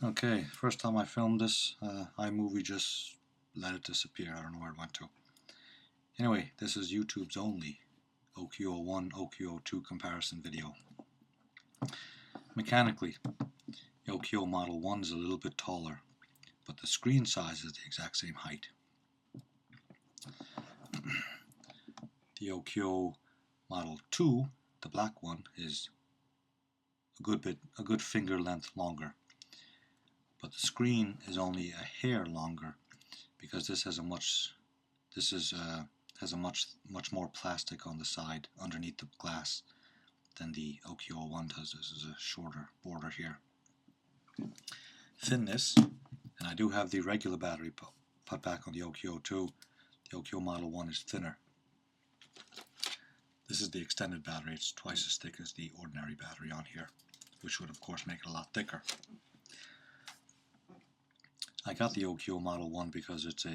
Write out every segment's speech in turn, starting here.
Okay, first time I filmed this, iMovie just let it disappear. I don't know where it went to. Anyway, this is YouTube's only OQO 1, OQO 2 comparison video. Mechanically, the OQO Model 1 is a little bit taller, but the screen size is the exact same height. The OQO Model 2, the black one, is a good finger length longer, but the screen is only a hair longer because this has much more plastic on the side underneath the glass than the OQO 1 does. This is a shorter border here. Thinness, and I do have the regular battery put back on the OQO 2. The OQO Model 1 is thinner. This is the extended battery. It's twice as thick as the ordinary battery on here, which would of course make it a lot thicker. I got the OQO Model 1 because it's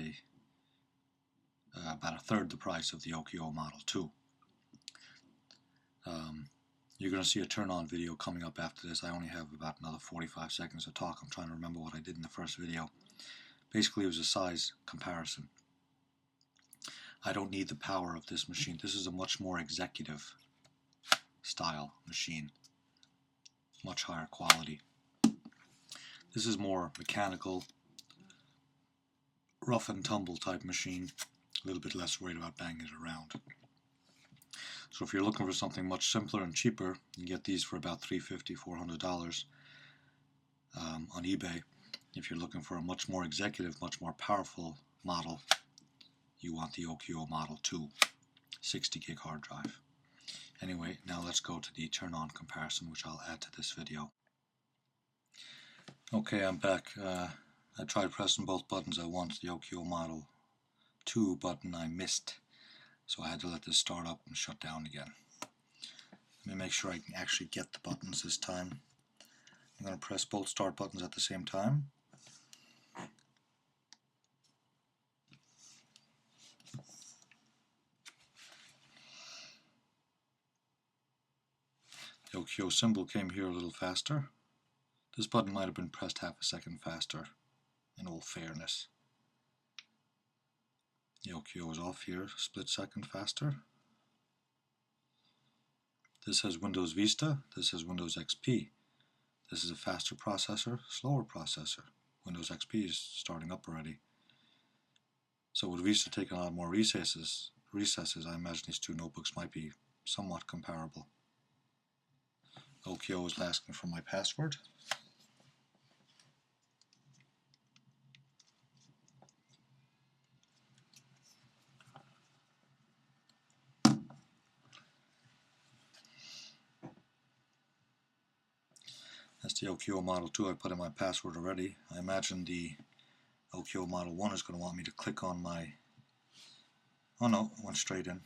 about a third the price of the OQO Model 2. You're going to see a turn-on video coming up after this. I only have about another 45 seconds to talk. I'm trying to remember what I did in the first video. Basically, it was a size comparison. I don't need the power of this machine. This is a much more executive style machine. Much higher quality. This is more mechanical, rough and tumble type machine. A little bit less worried about banging it around. So if you're looking for something much simpler and cheaper, you can get these for about $350, $400 on eBay. If you're looking for a much more executive, much more powerful model, you want the OQO Model 2, 60 gig hard drive. Anyway, now let's go to the turn-on comparison, which I'll add to this video. Okay, I'm back. I tried pressing both buttons at once. The OQO Model 2 button I missed, so I had to let this start up and shut down again. Let me make sure I can actually get the buttons this time. I'm going to press both start buttons at the same time. The OQO symbol came here a little faster. This button might have been pressed half a second faster, in all fairness. The OQO is off here, split second faster. This has Windows Vista, this has Windows XP. This is a faster processor, slower processor. Windows XP is starting up already. So with Vista taking on more recesses, I imagine these two notebooks might be somewhat comparable. OQO is asking for my password. That's the OQO Model 2. I put in my password already. I imagine the OQO Model 1 is going to want me to click on my... Oh no, it went straight in.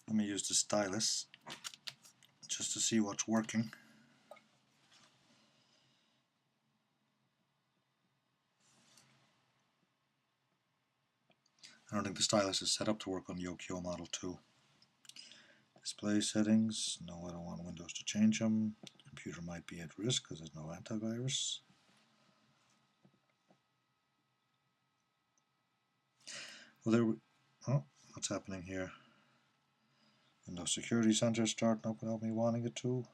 Let me use the stylus just to see what's working. I don't think the stylus is set up to work on the OQO Model 2. Display settings, no, I don't want Windows to change them. The computer might be at risk because there's no antivirus. Well, oh, what's happening here? Windows Security Center starting up without me wanting it to.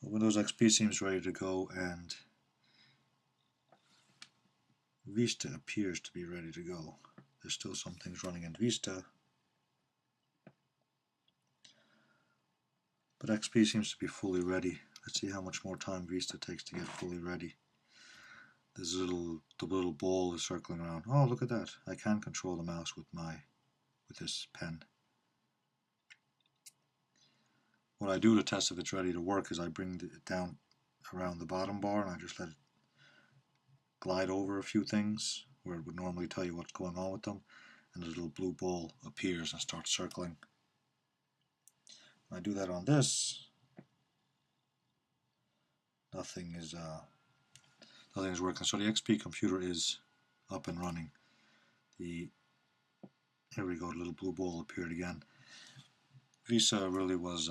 Well, Windows XP seems ready to go, and Vista appears to be ready to go. There's still some things running in Vista, but XP seems to be fully ready. Let's see how much more time Vista takes to get fully ready. This the little ball is circling around. Oh, look at that! I can control the mouse with this pen. What I do to test if it's ready to work is I bring it down around the bottom bar and I just let it glide over a few things where it would normally tell you what's going on with them, and the little blue ball appears and starts circling. When I do that on this, nothing is working. So the XP computer is up and running. Here we go, the little blue ball appeared again. Visa really was,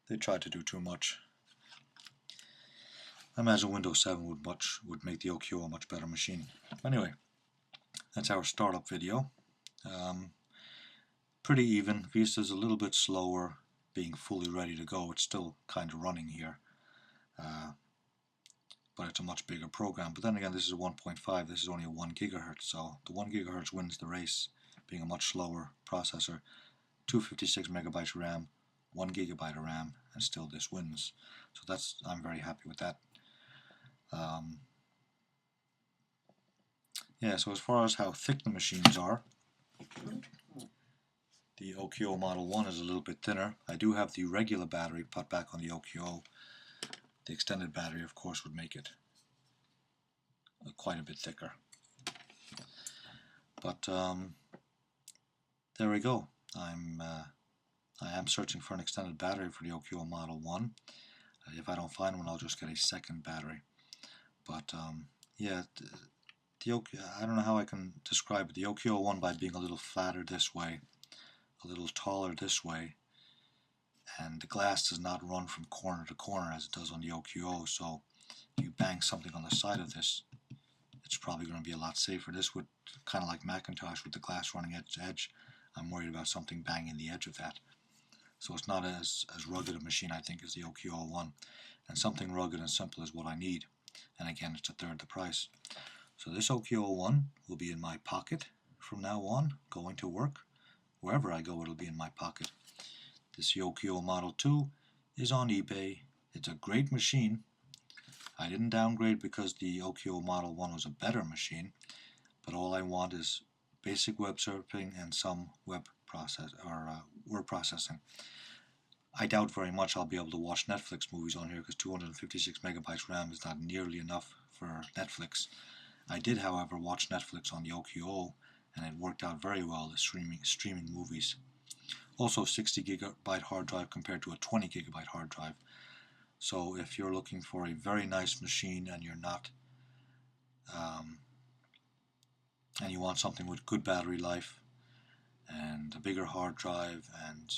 they tried to do too much. I imagine Windows 7 would make the OQO a much better machine. Anyway, that's our startup video. Pretty even. Vista's a little bit slower being fully ready to go. It's still kind of running here. But it's a much bigger program. But then again, this is 1.5, this is only a 1 gigahertz, so the 1 gigahertz wins the race, being a much slower processor. 256 megabytes RAM, 1 gigabyte of RAM, and still this wins. So I'm very happy with that. Yeah, so as far as how thick the machines are, the OQO Model 1 is a little bit thinner. I do have the regular battery put back on the OQO. The extended battery, of course, would make it quite a bit thicker. But there we go. I am searching for an extended battery for the OQO Model 1. If I don't find one, I'll just get a second battery. But yeah, I don't know how I can describe it. The OQO 1 by being a little flatter this way, a little taller this way, and the glass does not run from corner to corner as it does on the OQO, so if you bang something on the side of this, it's probably going to be a lot safer. This would, kind of like Macintosh with the glass running edge to edge, I'm worried about something banging the edge of that. So it's not as rugged a machine, I think, as the OQO 1, and something rugged and simple is what I need. And again, it's a third the price. So this OQO 1 will be in my pocket from now on, going to work. Wherever I go, it'll be in my pocket. This OQO Model 2 is on eBay. It's a great machine. I didn't downgrade because the OQO Model 1 was a better machine, but all I want is basic web surfing and some web process or word processing. I doubt very much I'll be able to watch Netflix movies on here because 256 megabytes RAM is not nearly enough for Netflix. I did, however, watch Netflix on the OQO, and it worked out very well, the streaming movies. Also 60 gigabyte hard drive compared to a 20 gigabyte hard drive. So if you're looking for a very nice machine and you're not and you want something with good battery life and a bigger hard drive and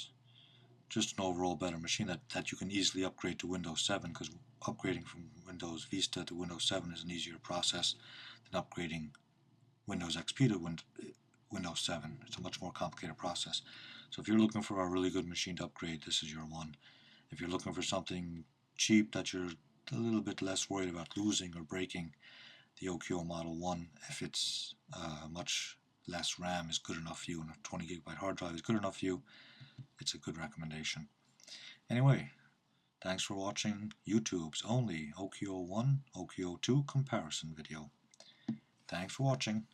just an overall better machine that you can easily upgrade to Windows 7, because upgrading from Windows Vista to Windows 7 is an easier process than upgrading Windows XP to Windows 7. It's a much more complicated process. So if you're looking for a really good machine to upgrade, this is your one. If you're looking for something cheap that you're a little bit less worried about losing or breaking, the OQO Model 1, if it's much less RAM, is good enough for you, and a 20 gigabyte hard drive is good enough for you, it's a good recommendation. Anyway, thanks for watching YouTube's only OQO 1, OQO 2 comparison video. Thanks for watching.